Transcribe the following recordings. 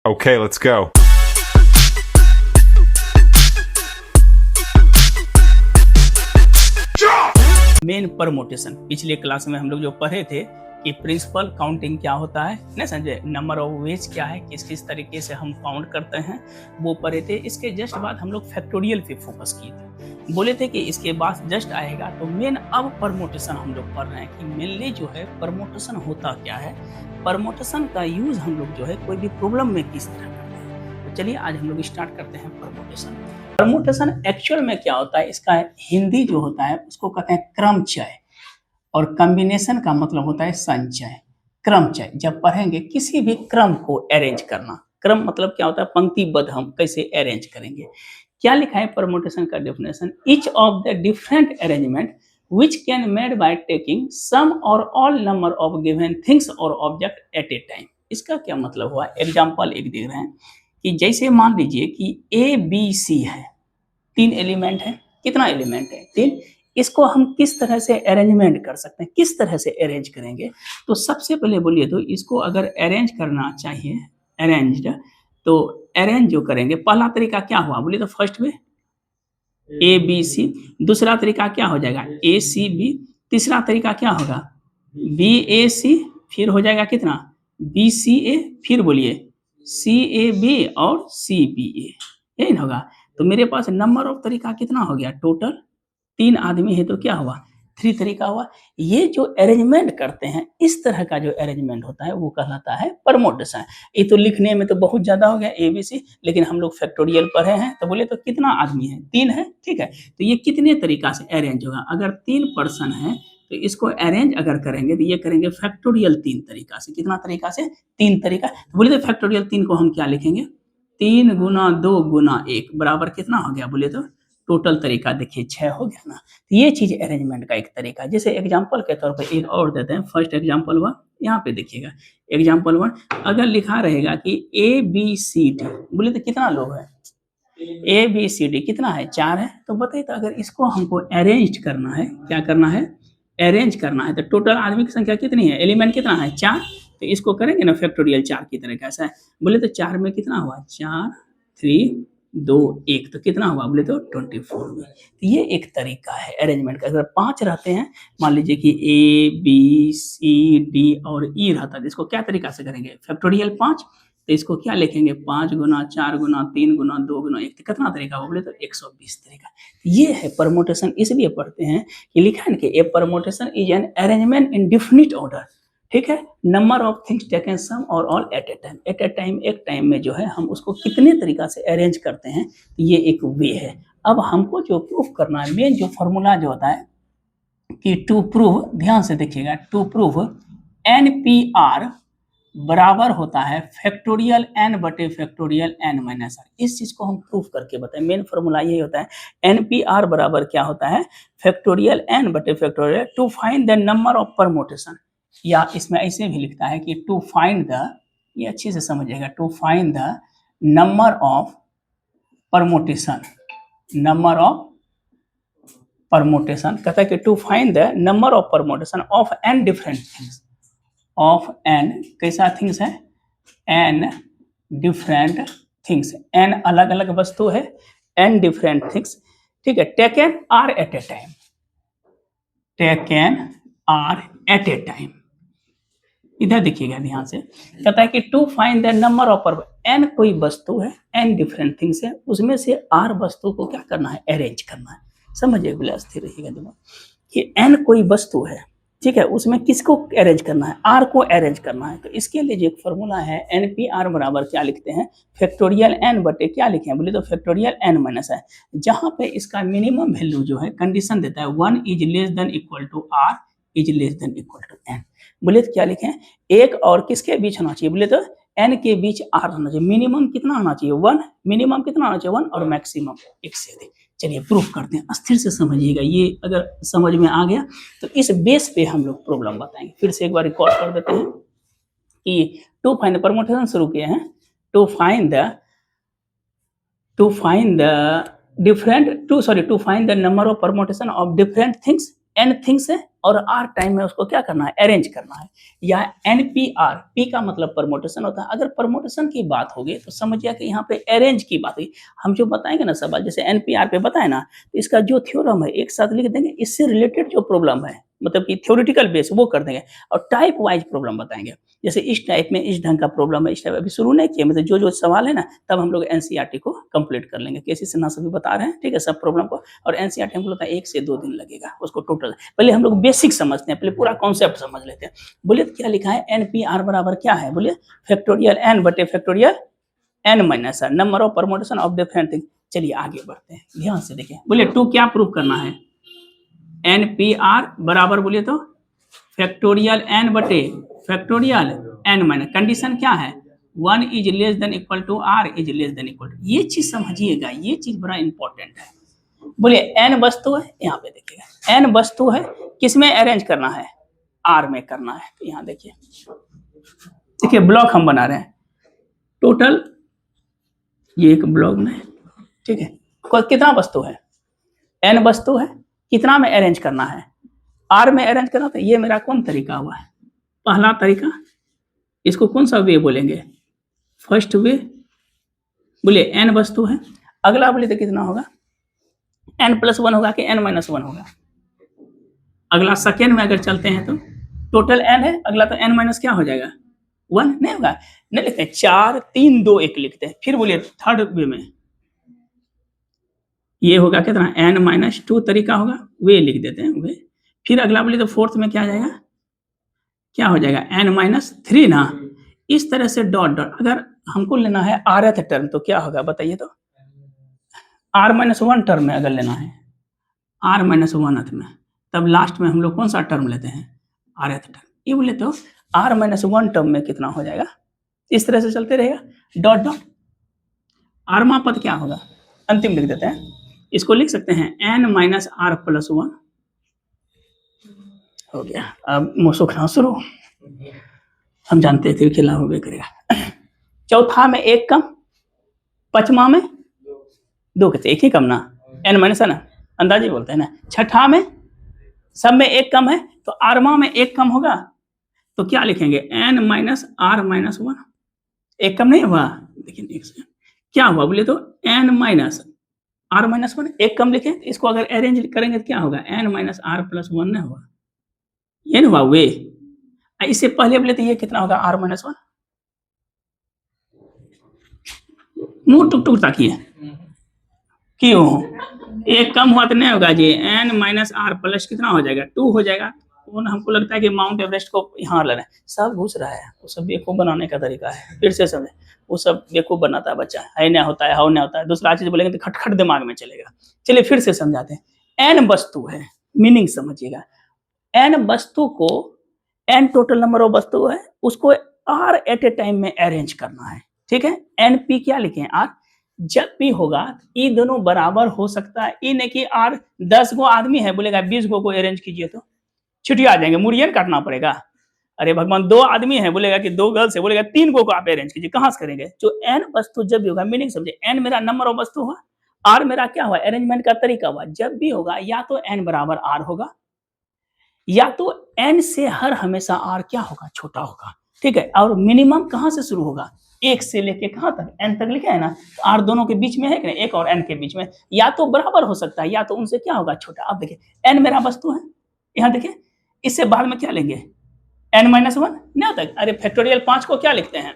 Okay, let's go. Main permutation पिछले class में हम लोग जो पढ़े थे कि प्रिंसिपल काउंटिंग क्या होता है ना संजय, नंबर ऑफ वेज क्या है, किस किस तरीके से हम काउंट करते हैं वो पढ़े थे। इसके जस्ट बाद हम लोग फैक्टोरियल पे फोकस किए थे, बोले थे कि इसके बाद जस्ट आएगा तो मेन अब परमोटेशन हम लोग पढ़ रहे हैं कि मेनली जो है परमोटेशन होता क्या है, परमोटेशन का यूज हम लोग जो है कोई भी प्रॉब्लम में किस तरह करते हैं। तो चलिए आज हम लोग स्टार्ट करते हैं परमोटेशन। परमोटेशन एक्चुअल में क्या होता है, इसका हिंदी जो होता है उसको कहते हैं क्रमचय, और कॉम्बिनेशन का मतलब होता है संचय। क्रमचय जब पढ़ेंगे किसी भी क्रम को अरेंज करना, क्रम मतलब क्या होता है पंक्तिबद्ध हम कैसे अरेंज करेंगे। क्या लिखा है परमोटेशन का definition, each of the different arrangement which can made by taking some or all number of given things or object at a time। इसका क्या मतलब हुआ, एग्जाम्पल एक दे रहे हैं कि जैसे मान लीजिए कि ए बी सी है, तीन एलिमेंट है, कितना एलिमेंट है, तीन। इसको हम किस तरह से अरेंजमेंट कर सकते हैं, किस तरह से अरेंज करेंगे। तो सबसे पहले बोलिए तो इसको अगर अरेंज करना चाहिए, अरेंज्ड, तो अरेंज जो करेंगे पहला तरीका क्या हुआ बोलिए तो फर्स्ट में ए बी सी, दूसरा तरीका क्या हो जाएगा ए सी बी, तीसरा तरीका क्या होगा बी ए सी, फिर हो जाएगा कितना बी सी ए, फिर बोलिए सी ए बी और सी बी ए, यही ना होगा। तो मेरे पास नंबर ऑफ तरीका कितना हो गया टोटल, तीन आदमी है तो क्या हुआ थ्री तरीका हुआ। ये जो अरेंजमेंट करते हैं इस तरह का जो अरेंजमेंट होता है वो कहलाता है परमोटेशन। ये तो लिखने में तो बहुत ज्यादा हो गया एबीसी, लेकिन हम लोग फैक्टोरियल पढ़े हैं तो बोले तो कितना आदमी है, तीन है, ठीक है। तो ये कितने तरीका से अरेंज होगा, अगर तीन पर्सन है तो इसको अरेंज अगर करेंगे तो ये करेंगे फैक्टोरियल तीन तरीका से। कितना तरीका से, तीन तरीका। तो बोले तो फैक्टोरियल तीन को हम क्या लिखेंगे, तीन गुना दो गुना एक बराबर कितना हो गया बोले तो टोटल तरीका देखिए 6 हो गया ना। तो ये चीज अरेंजमेंट का एक तरीका। जैसे एग्जांपल के तौर पर एक और देते हैं, फर्स्ट एग्जांपल हुआ यहाँ पे देखिएगा, एग्जांपल 1 अगर लिखा रहेगा कि ए बी सी डी, बोले तो कितना लोग है ए बी सी डी, कितना है 4 है। तो बताइए तो अगर इसको हमको अरेंज करना है, क्या करना है अरेंज करना है, तो टोटल आदमी की संख्या कितनी है, एलिमेंट कितना है 4। तो इसको करेंगे ना फैक्टोरियल 4 की तरह, कैसा है बोले तो 4 में कितना हुआ 4 3 2 1, तो कितना हुआ बोले तो 24 में। तो ये एक तरीका है अरेंजमेंट का। अगर 5 रहते हैं, मान लीजिए कि ए बी सी डी और ई रहता है, तो इसको क्या तरीका से करेंगे फैक्टोरियल 5। तो इसको क्या लिखेंगे 5 गुना 4 गुना 3 गुना 2 गुना 1, कितना तरीका हुआ बोले तो 120 तरीका। ये है परमोटेशन, इसलिए पढ़ते हैं कि लिखा है कि a permutation is an arrangement in definite order, ठीक है, number of things taken some और all at a time. At a time एक टाइम में जो है हम उसको कितने तरीका से अरेंज करते हैं, ये एक वे है। अब हमको जो प्रूफ करना है, मेन जो फॉर्मूला जो होता है कि टू प्रूव, ध्यान से देखिएगा, to prove n P r बराबर होता है फैक्टोरियल एन बटे फैक्टोरियल एन माइनस आर। इस चीज को हम प्रूफ करके बताएं, मेन फॉर्मूला यही होता है। एन पी आर बराबर क्या होता है फैक्टोरियल एन बटे factorial two find the number of permutation, या इसमें ऐसे भी लिखता है कि टू फाइंड द, ये अच्छे से समझिएगा, to find the number of permutation, number of permutation कहता है कि to find the number of permutation of n different things, of n कैसा थिंग्स है एन डिफरेंट थिंग्स, एन अलग अलग वस्तु है, एन डिफरेंट थिंग्स, ठीक है, taken r at a time, taken r at a time. इधर देखिएगा ध्यान से, कहता है कि to find the number of n कोई वस्तु है, एन डिफरेंट थिंग्स है, उसमें से आर वस्तु को क्या करना है अरेंज करना है। समझिए बोले स्थिर रहिएगा दिमाग कि एन कोई वस्तु है, ठीक है, उसमें किसको अरेंज करना है आर को अरेंज करना है। तो इसके लिए जो एक फॉर्मूला है एन पी आर बराबर क्या लिखते हैं फैक्टोरियल एन बटे क्या लिखे हैं बोले तो फैक्टोरियल एन माइनस है, जहां पे इसका मिनिमम वैल्यू जो है कंडीशन देता है 1 is less than equal to r is less than equal to n. बोले तो क्या लिखें एक और किसके बीच होना चाहिए बोले तो एन के बीच आर होना चाहिए, मिनिमम कितना होना चाहिए 1, मिनिमम कितना होना चाहिए 1 और मैक्सिमम 1 से अधिक। चलिए प्रूफ करते हैं, अस्थिर से समझिएगा, ये अगर समझ में आ गया तो इस बेस पे हम लोग प्रॉब्लम बताएंगे। फिर से एक बार रिकॉर्ड कर देते हैं कि टू फाइंड द परमोटेशन शुरू किए हैं, to find the different to find the number of permutation of different things n things है और r टाइम में उसको क्या करना है, अरेंज करना है। या NPR, P का मतलब परमोटेशन होता है। अगर परमोटेशन की बात होगी तो समझिए कि यहाँ पे अरेंज की बात हुई। हम जो बताएंगे ना सवाल, जैसे NPR पे बताए ना, तो इसका जो थ्योरम है एक साथ लिख देंगे, इससे रिलेटेड जो प्रॉब्लम है मतलब कि थ्योरेटिकल बेस वो कर देंगे और टाइप वाइज प्रॉब्लम बताएंगे। जैसे इस टाइप में इस ढंग का प्रॉब्लम है, इस टाइप अभी शुरू नहीं किया, मतलब जो सवाल है ना तब हम लोग एनसीईआरटी को कंप्लीट कर लेंगे। कैसे से ना सभी बता रहे हैं, ठीक है, सब प्रॉब्लम को। और एनसीईआरटी हमको लगता है 1 से 2 दिन लगेगा उसको टोटल। पहले हम लोग बेसिक समझते हैं, पहले पूरा कॉन्सेप्ट समझ लेते हैं। बोलिए क्या लिखा है, NPR बराबर क्या है, बोलिए फैक्टोरियल n बटे factorial n minus r, number of permutation of different thing. चलिए आगे बढ़ते हैं, ध्यान से देखिए। बोलिए टू क्या प्रूव करना है, NPR बराबर बोलिए तो फैक्टोरियल n बटे फैक्टोरियल n माइनस, कंडीशन क्या है, 1 is less than equal to r is less than equal to. ये चीज समझिएगा, ये चीज बड़ा इंपॉर्टेंट है। बोलिए n वस्तु है, यहाँ पे देखिएगा n वस्तु है, किसमें अरेंज करना है, r में करना है। तो यहाँ देखिए, देखिए ब्लॉक हम बना रहे हैं टोटल, ये एक ब्लॉक में, ठीक है, कितना वस्तु है, n वस्तु है, कितना में अरेंज करना है, r में अरेंज करना। तो ये मेरा कौन तरीका हुआ है, पहला तरीका। इसको कौन सा वे बोलेंगे, फर्स्ट वे। बोलिए n वस्तु है, अगला बोलिए तो कितना होगा, n+1 होगा कि n-1 होगा। अगला सेकेंड में अगर चलते हैं तो टोटल n है, अगला तो n- क्या हो जाएगा, 1 नहीं होगा, नहीं लिखते 4 3 2 1 लिखते हैं। फिर बोलिए थर्ड वे में ये होगा कितना, n-2 तरीका होगा, वे लिख देते हैं वे। फिर अगला बोलिए तो फोर्थ में क्या जाएगा, क्या हो जाएगा, n-3 ना। इस तरह से डॉट डॉट, अगर हमको लेना है rth टर्म तो क्या होगा बताइए तो, r-1 टर्म में अगर लेना है r-1th में, तब लास्ट में हम लोग कौन सा टर्म लेते हैं, rth टर्म। ये बोले तो r-1 टर्म में कितना हो जाएगा, इस तरह से चलते रहेगा डॉट डॉट। आरमा पद क्या होगा, अंतिम लिख देते हैं, इसको लिख सकते हैं n-r+1 हो गया। अब मुसुखना शुरू, हम जानते थे कि लाभ करेगा। चौथा में एक कम, पचमा में 2 कैसे, एक ही कम ना, n- है ना, अंदाजे बोलते हैं ना। छठा में सब में एक कम है तो आरवा में एक कम होगा, तो क्या लिखेंगे, n-r-1। एक कम नहीं हुआ, देखिए एक सेकंड क्या हुआ, बोले तो n-r-1 एक कम लिखे, इसको अगर अरेंज करेंगे तो क्या होगा, n-r+1 नहीं हुआ, ये नहीं हुआ वे। इससे पहले बोले तो ये कितना होगा, r-1। मुंह टुक टुक ताकिए, क्यों, एक कम हुआ तो नहीं होगा जी, n-r+ कितना हो जाएगा, 2 हो जाएगा। कौन हमको लगता है कि माउंट एवरेस्ट को यहाँ लेना है, सब घुस रहा है, वो सब बेवकूफ बनाने का तरीका है। फिर से समझे, वो सब बेवकूफ बनाता है बच्चा, है ना होता है, हाउ ना होता है, दूसरा चीज बोलेंगे तो खटखट दिमाग में चलेगा। चलिए फिर से समझाते हैं, n वस्तु है, मीनिंग समझिएगा, n वस्तु को, n टोटल नंबर ऑफ वस्तु है, उसको r एट ए टाइम में अरेंज करना है, ठीक है। np क्या लिखे, r जब भी होगा ये दोनों बराबर हो सकता है, ये नहीं कि r 10 गो आदमी है बोलेगा 20 गो को अरेंज कीजिए तो छुट्टी आ जाएंगे, मुड़ियन काटना पड़ेगा। अरे भगवान 2 आदमी है बोलेगा कि 2 गर्ल्स है बोलेगा 3 गो को आप अरेंज कीजिए, कहां से करेंगे। जो n वस्तु जब भी होगा, मीनिंग समझे, n मेरा नंबर ऑफ वस्तु हुआ, r मेरा क्या हुआ, अरेंजमेंट का तरीका हुआ। जब भी होगा या तो n बराबर r होगा, या तो n से हर हमेशा r क्या होगा, छोटा होगा, ठीक है। और मिनिमम कहां से शुरू होगा, 1 से लेके कहां तक, n तक लिखा है ना, तो r दोनों के बीच में है कि नहीं, 1 और n के बीच में, या तो बराबर हो सकता है या तो उनसे क्या होगा, छोटा। अब देखिए n मेरा वस्तु है, यहाँ देखिए, इससे बाद में क्या लेंगे, n-1 नहीं होता। अरे फैक्टोरियल 5 को क्या लिखते हैं,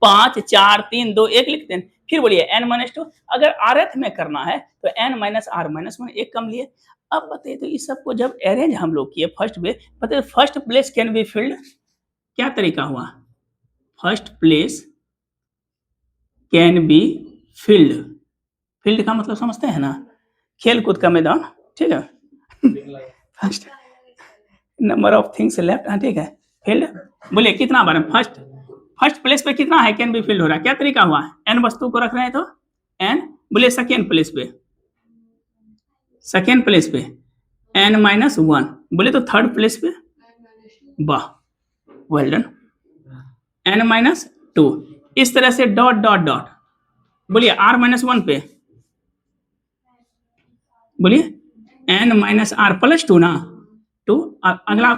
5 4 3 2 1 लिखते हैं। फिर बोलिए n-2, अगर rth में करना है तो n-r-1 एक कम लिए। अब बताइए तो इस सबको जब अरेंज हम लोग किए फर्स्ट में, बताइए first place can be filled, क्या तरीका हुआ, first place can be filled, field का मतलब समझते हैं ना, खेल कूद का मैदान, ठीक है। First number of things left, ठीक है, फील्ड। बोलिए कितना बार फर्स्ट प्लेस पे कितना है, कैन बी फिल्ड हो रहा है, क्या तरीका हुआ, n वस्तु को रख रहे हैं तो n। बोलिए सेकेंड प्लेस पे, सेकेंड प्लेस पे n-1, बोले तो थर्ड प्लेस पे, वाह वेल डन, n-2। इस तरह से डॉट डॉट डॉट, बोलिए r-1 पे, बोलिए n minus r plus two ना, टू। अगला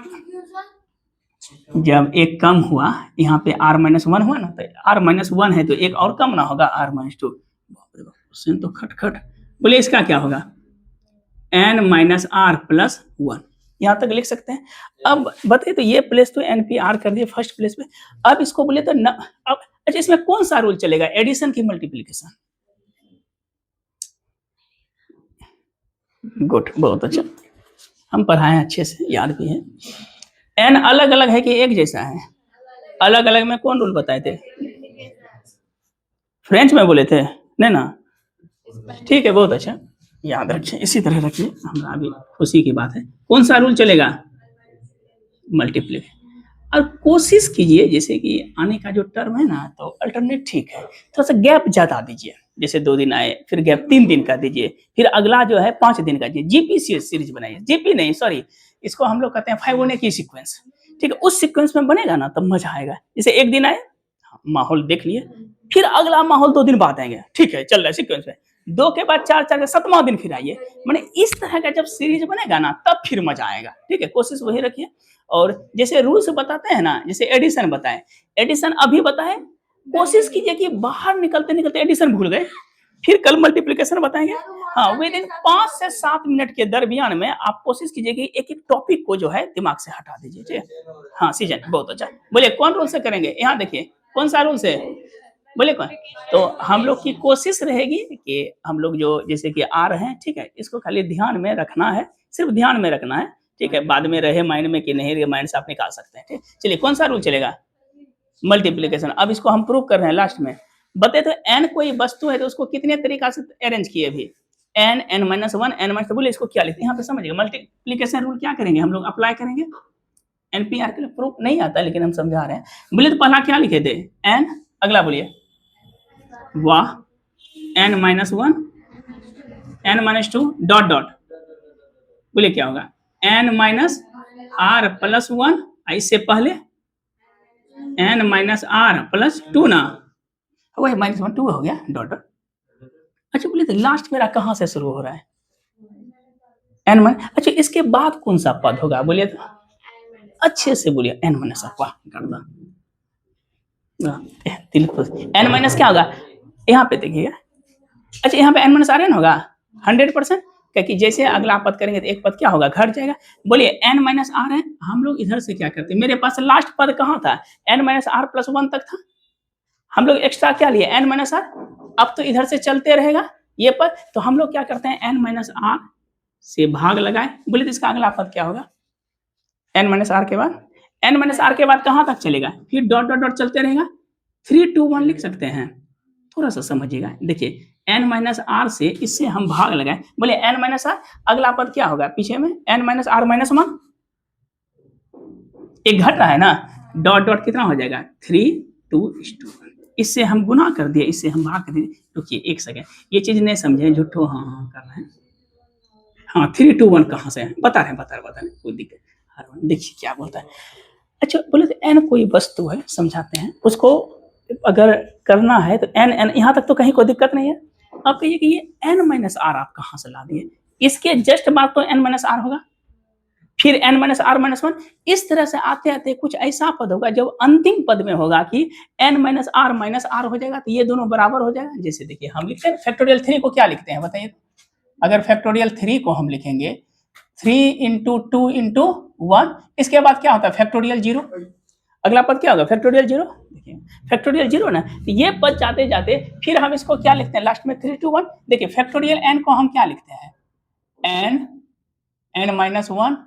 जब एक कम हुआ, यहाँ पे आर माइनस वन हुआ ना, तो आर माइनस वन है तो एक और कम ना होगा, आर माइनस टू। क्वेश्चन तो खटखट। बोले इसका क्या होगा, n minus r plus one, यहाँ तक लिख सकते हैं। अब बताइए, तो ये प्लेस तो एन पी आर कर दिए फर्स्ट प्लेस पे। अब इसको बोले तो न, अब अच्छा इसमें कौन सा रूल चलेगा, एडिशन की मल्टीप्लीकेशन? गुड, बहुत अच्छा, हम पढ़ाए अच्छे से, याद भी है। एन अलग अलग है कि एक जैसा है? अलग अलग में कौन रूल बताए थे? फ्रेंच में बोले थे, नहीं ना? ठीक है, बहुत अच्छा, याद रखिए, इसी तरह रखिए, हमारा भी खुशी की बात है। कौन सा रूल चलेगा, मल्टीप्ली। और कोशिश कीजिए जैसे कि आने का जो टर्म है ना, तो अल्टरनेट ठीक है, थोड़ा सा गैप ज्यादा दीजिए, जैसे 2 दिन आए, फिर गैप 3 दिन का दीजिए, फिर अगला जो है 5 दिन का दीजिए। जीपी सीरीज बनाइए, जीपी नहीं सॉरी, इसको हम लोग कहते हैं फाइबोनाची सीक्वेंस। ठीक है, उस सीक्वेंस में बनेगा ना तब मजा आएगा। जैसे एक दिन आए, माहौल देख लिए, फिर अगला माहौल 2 दिन बाद आएंगे, ठीक है चल रहा है सीक्वेंस में, 2 के बाद 4, 4 के 7वां दिन फिर आइए। मैंने इस तरह का जब सीरीज बनेगा ना तब फिर मजा आएगा। ठीक है, कोशिश वही रखिए। और जैसे रूल्स बताते हैं ना, जैसे एडिशन बताएं, एडिशन अभी बताएं, कोशिश कीजिए कि बाहर निकलते निकलते एडिशन भूल गए, फिर कल मल्टीप्लिकेशन बताएंगे। हाँ, विद इन 5 से 7 मिनट के दरमियान में आप कोशिश कीजिए कि एक एक टॉपिक को जो है दिमाग से हटा दीजिए। हाँ सीजन, बहुत अच्छा। बोलिए कौन रूल से करेंगे, यहाँ देखिए कौन सा रूल से, बोले कौन? तो हम लोग की कोशिश रहेगी कि हम लोग जो जैसे कि आ रहे हैं, ठीक है, इसको खाली ध्यान में रखना है, सिर्फ ध्यान में रखना है। ठीक है, बाद में रहे माइंड में कि नहीं रहे माइंड से आप निकाल सकते हैं। ठीक, चलिए कौन सा रूल चलेगा, मल्टीप्लीकेशन। अब इसको हम प्रूव कर रहे हैं लास्ट में। बताए तो एन कोई वस्तु है तो उसको कितने तरीका से अरेंज किए भी, n, n minus one, n minus, बोले इसको क्या लिखते हैं, यहाँ पे समझिए मल्टीप्लीकेशन रूल क्या करेंगे हम लोग, अप्लाई करेंगे। एनपीआर के लिए प्रूफ नहीं आता लेकिन हम समझा रहे हैं। बोले तो पहला क्या लिखे थे, एन, अगला बोलिए, वाह, n minus one, n minus two, dot dot, बोलिए क्या होगा, n minus r plus one, इससे पहले n minus r plus two ना, वही माइनस वन, टू हो गया, डॉट डॉट। अच्छा बोलिए तो लास्ट मेरा कहाँ से शुरू हो रहा है, एन माइनस, अच्छा इसके बाद कौन सा पद होगा, बोलिए तो अच्छे से बोलिए, एन माइनस, वाह गर्दा, एन माइनस क्या होगा, यहाँ पे देखिएगा। अच्छा यहाँ पे एन माइनस आर एन होगा 100%, क्योंकि जैसे अगला पद करेंगे तो एक पद क्या होगा, घट जाएगा। बोलिए एन माइनस आर है, हम लोग इधर से क्या करते हैं, मेरे पास लास्ट पद कहाँ था, n minus r plus one तक था, हम लोग एक्स्ट्रा क्या लिए, एन माइनस आर। अब तो इधर से चलते रहेगा ये पद, तो हम लोग क्या करते हैं, एन माइनस आर से भाग लगाए। बोले तो इसका अगला पद क्या होगा, एन माइनस आर के बाद, एन माइनस आर के बाद कहाँ तक चलेगा, फिर डॉट डॉट डॉट चलते रहेगा, 3 2 1 लिख सकते हैं। थोड़ा सा समझिएगा, देखिए एन माइनस आर से इससे हम भाग लगाए, बोले एन माइनस आर, अगला पद क्या होगा पीछे में, n minus r minus one, एक घट रहा है ना, डॉट डॉट कितना हो जाएगा, 3 2 1, इससे हम गुना कर दिए, इससे हम भाग कर दिए। रुकिए एक सेकेंड, ये चीज नहीं समझे, झूठो हाँ हाँ कर रहे हैं। हाँ 3 2 1 कहाँ से है, बता रहे हैं, कोई दिक्कत, देखिए क्या बोलता है। अच्छा बोले तो एन कोई वस्तु है, समझाते हैं उसको, अगर करना है तो एन एन यहाँ तक तो कहीं कोई दिक्कत नहीं है। आप कहिए कि ये एन माइनस आर आप कहाँ से ला दिए, इसके जस्ट बाद तो एन माइनस आर होगा, फिर n minus r minus one, इस तरह से आते आते कुछ ऐसा पद होगा जब अंतिम पद में होगा कि एन माइनस आर हो जाएगा, तो ये दोनों बराबर हो जाएगा। जैसे देखिए हम लिखते हैं फैक्टोरियल 3 को क्या लिखते हैं बताइए, अगर फैक्टोरियल 3 को हम लिखेंगे 3 इंटू 2 इंटू 1, इसके बाद क्या होता है फैक्टोरियल 0, अगला पद क्या होगा फैक्टोरियल 0, देखिए फैक्टोरियल 0 ना, तो ये पद जाते जाते फिर हम इसको क्या लिखते हैं लास्ट में 3 2 1। देखिए फैक्टोरियल n को हम क्या लिखते हैं, n, n minus one,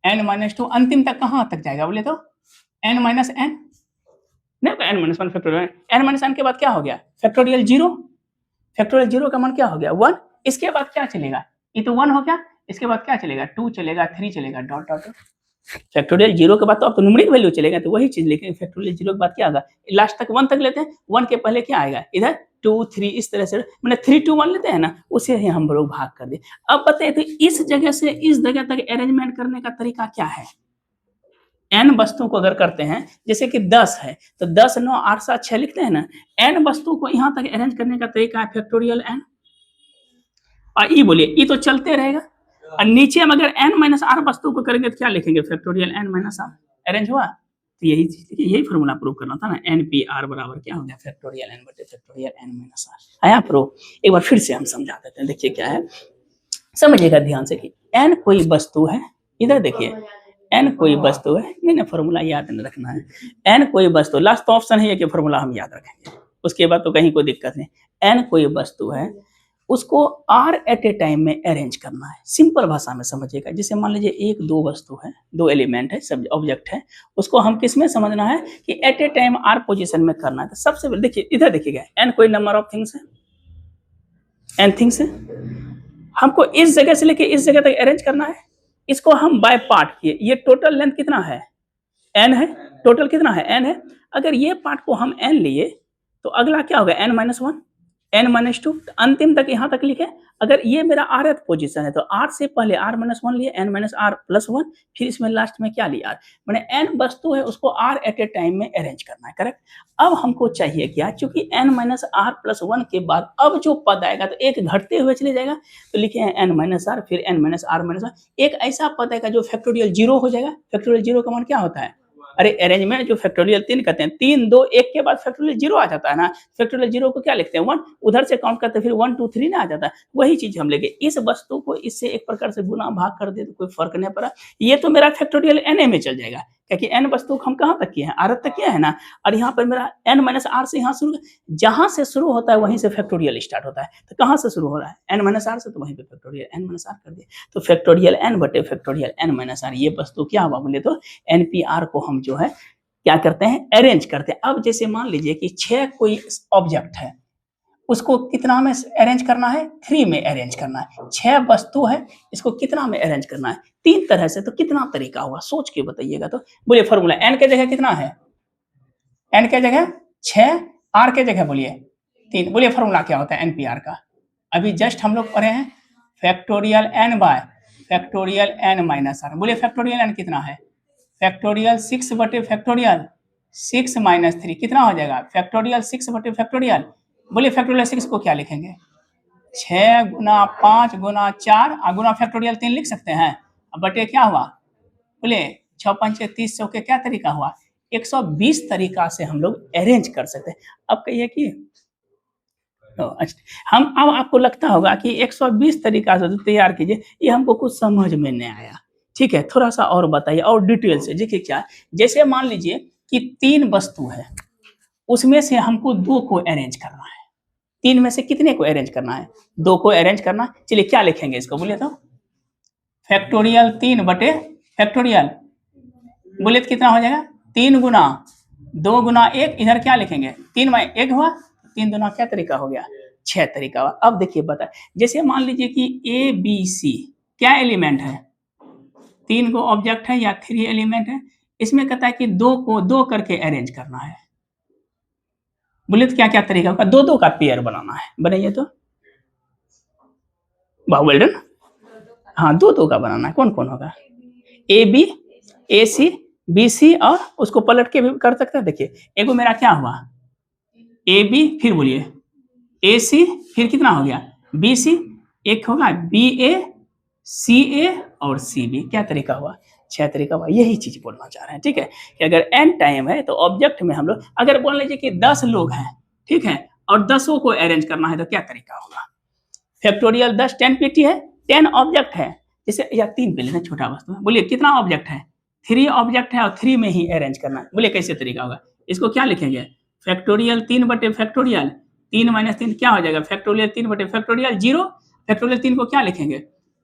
n minus two, अंतिम तक कहाँ तक जाएगा बोले तो n माइनस n, नहीं n minus one factorial, n minus n के बाद क्या हो गया फैक्टोरियल 0, फैक्टोरियल 0 का मान क्या हो गया 1, इसके बाद क्या चलेगा, ये तो 1 हो गया, इसके बाद क्या चलेगा 2 चलेगा, 3 चलेगा, डॉट डॉट। फैक्टोरियल 0 के बाद तो अब तो न्यूमेरिक वैल्यू चलेगा, तो वही चीज लेकिन फैक्टोरियल 0 के बाद क्या होगा, लास्ट तक 1 तक लेते हैं, 1 के पहले क्या आएगा इधर 2 3, इस तरह से मैंने 3 2 1 लेते हैं ना, उसे ही हम लोग भाग कर दे। अब बताइए तो इस जगह से इस जगह तक अरेंजमेंट करने का तरीका क्या है, n वस्तु को अगर करते हैं जैसे कि 10 है तो 10 9 8 7 6 लिखते हैं ना, n वस्तु को यहाँ तक अरेंज करने का तरीका है फैक्टोरियल n, और ई बोलिए ई तो चलते रहेगा, और नीचे हम अगर n माइनस आर वस्तु को करेंगे तो क्या लिखेंगे, factorial n minus r. Arrange हुआ? तो यही फॉर्मूला प्रूव करना था ना, एन पी आर बराबर क्या हो गया, फैक्टोरियल n बटे फैक्टोरियल n माइनस आर। आया प्रूव? एक बार फिर से हम समझा देते हैं। देखिए क्या है, समझिएगा ध्यान से कि n कोई वस्तु है, इधर देखिए n कोई वस्तु है, नहीं फॉर्मूला याद नहीं रखना है, n कोई वस्तु, लास्ट ऑप्शन है कि फॉर्मूला हम याद रखेंगे, उसके बाद तो कहीं कोई दिक्कत नहीं। n कोई वस्तु है, उसको r एट ए टाइम में अरेंज करना है। सिंपल भाषा में समझिएगा, जैसे मान लीजिए एक दो वस्तु है, दो एलिमेंट है, सब ऑब्जेक्ट है, उसको हम किस में समझना है कि at a time r position में करना है। तो सबसे पहले देखिए इधर देखिएगा, n कोई नंबर ऑफ थिंग्स है, n थिंग्स है, हमको इस जगह से लेके इस जगह तक अरेंज करना है। इसको हम बाय पार्ट किए, ये टोटल लेंथ कितना है, n है, टोटल कितना है, n है। अगर ये पार्ट को हम n लिए तो अगला क्या होगा, n minus one, n minus two, अंतिम तक यहाँ तक लिखे। अगर ये मेरा r पोजीशन है तो r से पहले r माइनस वन लिए, n minus r plus one, फिर इसमें लास्ट में क्या लिया, मैंने n वस्तु है उसको r एट ए टाइम में अरेंज करना है, करेक्ट। अब हमको चाहिए क्या, चूंकि n minus r plus one के बाद अब जो पद आएगा तो एक घटते हुए चले जाएगा, तो लिखे हैं n माइनस आर, फिर n minus r minus one, एक ऐसा पद आएगा जो फैक्टोरियल जीरो हो जाएगा। फैक्टोरियल जीरो का मान क्या होता है, अरे अरेंज में जो फैक्टोरियल तीन कहते हैं, तीन दो एक के बाद फैक्टोरियल जीरो आ जाता है ना, फैक्टोरियल जीरो को क्या लिखते हैं, वन, उधर से काउंट करते फिर वन टू थ्री ना आ जाता है। वही चीज हम लेंगे, इस वस्तु को इससे एक प्रकार से गुना भाग कर दे तो कोई फर्क नहीं पड़ा, ये तो मेरा फैक्टोरियल एन में चल जाएगा, क्योंकि एन वस्तु हम कहाँ तक किए हैं, आर तक किया है ना, और यहाँ पर मेरा एन माइनस आर से यहाँ शुरू, जहां से शुरू होता है वहीं से फैक्टोरियल स्टार्ट होता है। तो कहाँ से शुरू हो रहा है, एन माइनस आर से, तो वहीं पे फैक्टोरियल एन माइनस आर कर दिया, तो फैक्टोरियल एन बटे फैक्टोरियल एन माइनस आर, ये वस्तु क्या हुआ बोले तो एनपीआर को हम जो है क्या करते हैं, अरेंज करते हैं। अब जैसे मान लीजिए कि 6 कोई ऑब्जेक्ट है, उसको कितना में अरेंज करना है, 3 में अरेंज करना है। 6 वस्तु है, इसको कितना में अरेंज करना है, 3 तरह से। तो कितना तरीका हुआ, सोच के बताइएगा। तो बोलिए फॉर्मूला, एन के जगह कितना है, एन के जगह 6, आर के जगह बोलिए 3। बोलिए फॉर्मूला क्या होता है एनपीआर का, अभी जस्ट हम लोग पढ़े हैं, factorial n by factorial n minus r. बोलिए फैक्टोरियल एन कितना है, फैक्टोरियल 6 बटे फैक्टोरियल 6 माइनस 3 कितना हो जाएगा, फैक्टोरियल 6 बटे फैक्टोरियल। बोलिए फैक्टोरियल 6 को क्या लिखेंगे, 6 गुना 5 गुना 4 गुना फैक्टोरियल 3 लिख सकते हैं। अब बटे क्या हुआ, बोलिए 6 पंचे 30, के क्या तरीका हुआ, 120 तरीका से हम लोग अरेंज कर सकते हैं। अब कहिए कि हम, अब आपको लगता होगा कि 120 तरीका से तैयार कीजिए, ये हमको कुछ समझ में नहीं आया। ठीक है, थोड़ा सा और बताइए और डिटेल से। देखिए क्या, जैसे मान लीजिए कि 3 वस्तु है, उसमें से हमको 2 को अरेंज करना है। 3 में से कितने को अरेंज करना है, 2 को अरेंज करना। चलिए क्या लिखेंगे इसको, बोलिए तो फैक्टोरियल 3 बटे फैक्टोरियल, बोलिए तो कितना हो जाएगा, 3 गुना 2 गुना 1, इधर क्या लिखेंगे, 3 में 1 हुआ, 3 दुना क्या तरीका हो गया, 6 तरीका हुआ। अब देखिए बता, जैसे मान लीजिए कि ए बी सी क्या एलिमेंट है, 3 को ऑब्जेक्ट है या 3 एलिमेंट है, इसमें कहता है कि 2 को 2 करके अरेंज करना है। बोले तो क्या क्या तरीका होगा, 2-2 का पेयर बनाना है, बनाइए तो वेल डन। हाँ 2-2 का बनाना है, कौन कौन होगा, A B, A C, B C, और उसको पलट के भी कर सकते हैं। देखिए एगो मेरा क्या हुआ, ए बी, फिर बोलिए ए सी, फिर कितना हो गया, बी सी, एक होगा बी ए, सी ए और सी बी, क्या तरीका हुआ, 6 तरीका हुआ। यही चीज बोलना चाह रहे हैं, ठीक है, कि अगर एन टाइम है तो ऑब्जेक्ट में हम लोग, अगर बोल लीजिए कि 10 लोग हैं, ठीक है, और 10 को अरेंज करना है तो क्या तरीका होगा, फैक्टोरियल 10 10 पीटी है, 10 ऑब्जेक्ट है, जैसे या 3 पे लेना, छोटा वस्तु है। बोलिए कितना ऑब्जेक्ट है, 3 ऑब्जेक्ट है और 3 में ही अरेंज करना है। बोलिए कैसे तरीका होगा, इसको क्या लिखेंगे, फैक्टोरियल 3 बटे फैक्टोरियल 3 माइनस 3 क्या हो जाएगा, फैक्टोरियल 3 बटे फैक्टोरियल 0, फैक्टोरियल 3 को क्या लिखेंगे,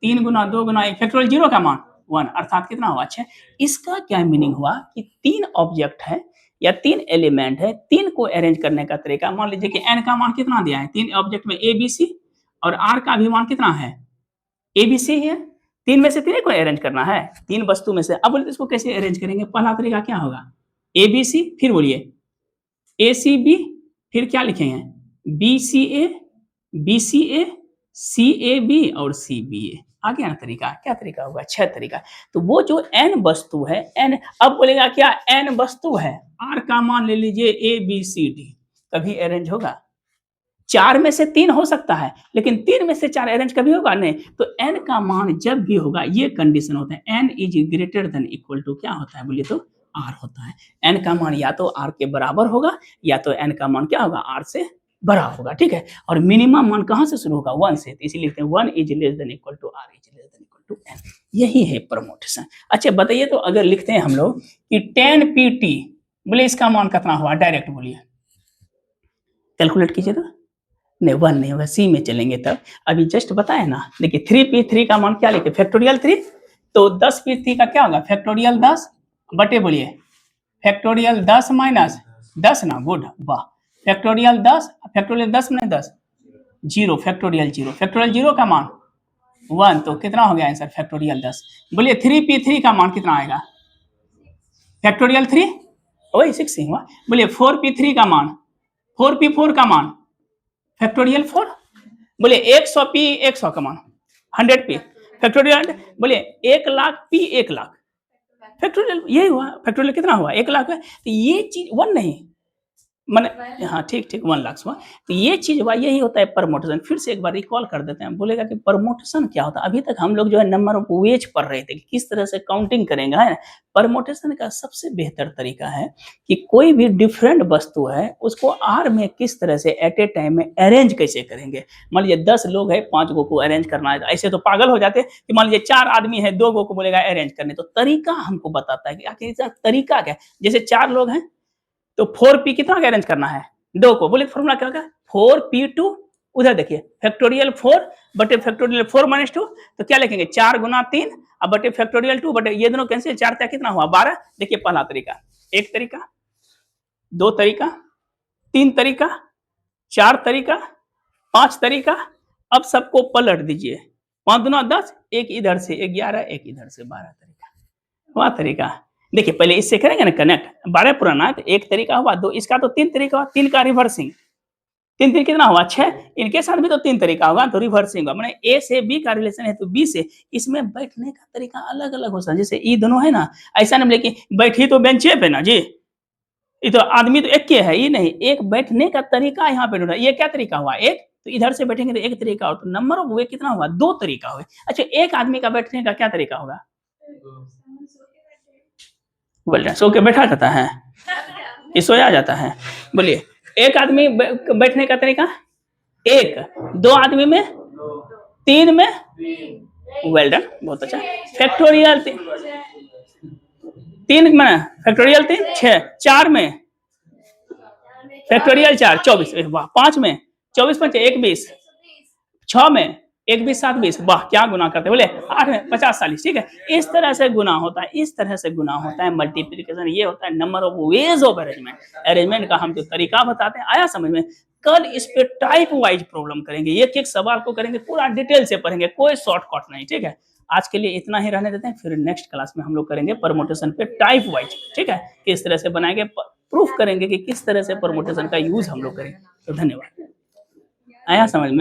3 गुना 2 गुना 1, फैक्टोरियल 0 का मान 1, अर्थात कितना हुआ, 6। इसका क्या मीनिंग हुआ कि 3 ऑब्जेक्ट है या 3 एलिमेंट है, 3 को अरेंज करने का तरीका, मान लीजिए कि एन का मान कितना दिया है, 3 ऑब्जेक्ट में ए बी सी, और आर का भी मान कितना है, ए बी सी है, 3 में से 3 को अरेंज करना है, 3 वस्तु में से। अब बोलिए इसको कैसे अरेंज करेंगे, पहला तरीका क्या होगा, ए बी सी, फिर बोलिए ए सी बी, फिर क्या लिखेंगे, B C A, C A B और सी बी ए। आ गया ना तरीका, क्या तरीका होगा, 6 तरीका। तो वो जो एन वस्तु है, एन, अब बोलेगा क्या, एन वस्तु है, आर का मान ले लीजिए ए बी सी डी, कभी अरेंज होगा, 4 में से 3 हो सकता है, लेकिन 3 में से 4 अरेंज कभी होगा नहीं। तो n का मान जब भी होगा, ये कंडीशन होता है, n is greater than equal to क्या होता है बोलिए तो r होता है। n का मान या तो r के बराबर होगा या तो n का मान क्या होगा, r से बड़ा होगा, ठीक है। और मिनिमम मान कहाँ से शुरू होगा, 1 से, तो इसीलिए लिखते हैं 1 is less than equal to r is less than equal to n। यही है परमोटेशन। अच्छा बताइए तो अगर लिखते हैं हम लोग कि 10 pt, बोले इसका मान कितना हुआ, डायरेक्ट बोलिए, कैलकुलेट कीजिए तो। नहीं 1 नहीं होगा, सी में चलेंगे तब। अभी जस्ट बताए ना, देखिए 3p3 का मान क्या लिखे, फैक्टोरियल 3, तो 10p3 का क्या होगा, फैक्टोरियल 10 बटे बोलिए फैक्टोरियल 10 माइनस 10 ना, गुड, वाह। फैक्टोरियल 10, फैक्टोरियल 10 में 10, 0, फैक्टोरियल 0, फैक्टोरियल 0 का मान 1, तो कितना हो गया आंसर, फैक्टोरियल 10। बोलिए 3p3 का मान कितना आएगा, फैक्टोरियल 3, वही 6 ही हुआ। बोलिए 4p3 का मान, 4p4 का मान फैक्टोरियल 4, बोले 100 p 100 का मान 100 p फैक्टोरियल, बोले 1 लाख p 1 लाख फैक्टोरियल, यही हुआ। फैक्टोरियल कितना हुआ, 1 लाख है। तो ये चीज 1 नहीं, मैंने, हाँ ठीक ठीक 1 लाख हुआ। तो ये चीज हुआ, यही होता है परमोटेशन। फिर से एक बार रिकॉल कर देते हैं, बोलेगा कि परमोटेशन क्या होता है। अभी तक हम लोग जो है नंबर ऑफ वेज पढ़ रहे थे कि किस तरह से काउंटिंग करेंगे, है। परमोटेशन का सबसे बेहतर तरीका है कि कोई भी डिफरेंट वस्तु है उसको आर में किस तरह से एट ए टाइम में अरेंज कैसे करेंगे। मान लीजिए 10 लोग है, 5 गो को अरेंज करना है, ऐसे तो पागल हो जाते कि मान लीजिए 4 आदमी है, 2 गो को बोलेगा अरेंज करने, तो तरीका हमको बताता है कि आखिर इसका तरीका क्या है। जैसे 4 लोग हैं तो 4p कितना अरेंज करना है, 2 को, बोले फॉर्मूला क्या होगा, 4p2, उधर देखिए फैक्टोरियल 4 बटे फैक्टोरियल 4 माइनस 2, तो क्या लिखेंगे 4 गुना 3 अब बटे फैक्टोरियल 2 बटे ये दोनों कैंसिल, 4 क्या कितना हुआ 12। देखिए पहला तरीका, एक तरीका, 2 तरीका, 3 तरीका, 4 तरीका, 5 तरीका। अब सबको पलट दीजिए, 5 दूना 10, एक इधर से 11, एक इधर से 12 तरीका, वह तरीका। देखिए पहले इससे करेंगे ना कनेक्ट, 12 पुराना है तो एक तरीका हुआ, 2 इसका तो 3 तरीका हुआ, 3 का रिवर्सिंग, 3 3 कितना हुआ 6, इनके साथ भी तो 3 तरीका होगा, तो रिवर्सिंग होगा। माने ए से बी का रिलेशन है तो बी से, इसमें बैठने का तरीका अलग अलग हो सकता है। जैसे ये दोनों है ना, ऐसा नहीं लेकिन बैठी तो बेंचे पे ना जी, ये तो आदमी तो एक के है, ये नहीं, एक बैठने का तरीका यहाँ पे ढूंढा। ये क्या तरीका हुआ, एक, तो इधर से बैठेंगे तो एक तरीका हो, तो नंबर ऑफ वे कितना हुआ, 2 तरीका हुआ। अच्छा एक आदमी का बैठने का क्या तरीका होगा, बोल सो के बैठा जाता है, ये सोया जाता है। बोलिए एक आदमी बैठने का तरीका, एक, 2 आदमी में, 3 में, वेल डन, बहुत अच्छा। फैक्टोरियल 3 में, फैक्टोरियल 3 6, 4 में फैक्टोरियल 4 24, वाह, 5 में 24 5 1 20, 6 में 1 20 7 20, वाह क्या गुना करते बोले, 8 में 50 40, ठीक है। इस तरह से गुना होता है, इस तरह से गुना होता है मल्टीप्लिकेशन। ये होता है number of ways of arrangement. Arrangement का हम जो तरीका बताते हैं, आया समझ में। कल इस पे टाइप वाइज प्रॉब्लम करेंगे, एक एक सवाल को करेंगे, पूरा डिटेल से पढ़ेंगे, कोई शॉर्टकट नहीं, ठीक है। आज के लिए इतना ही रहने देते हैं, फिर नेक्स्ट क्लास में हम लोग करेंगे परमोटेशन पे टाइप वाइज, ठीक है। किस तरह से बनाएंगे, प्रूफ करेंगे कि किस तरह से परमोटेशन का यूज हम लोग करेंगे। तो धन्यवाद, आया समझ में।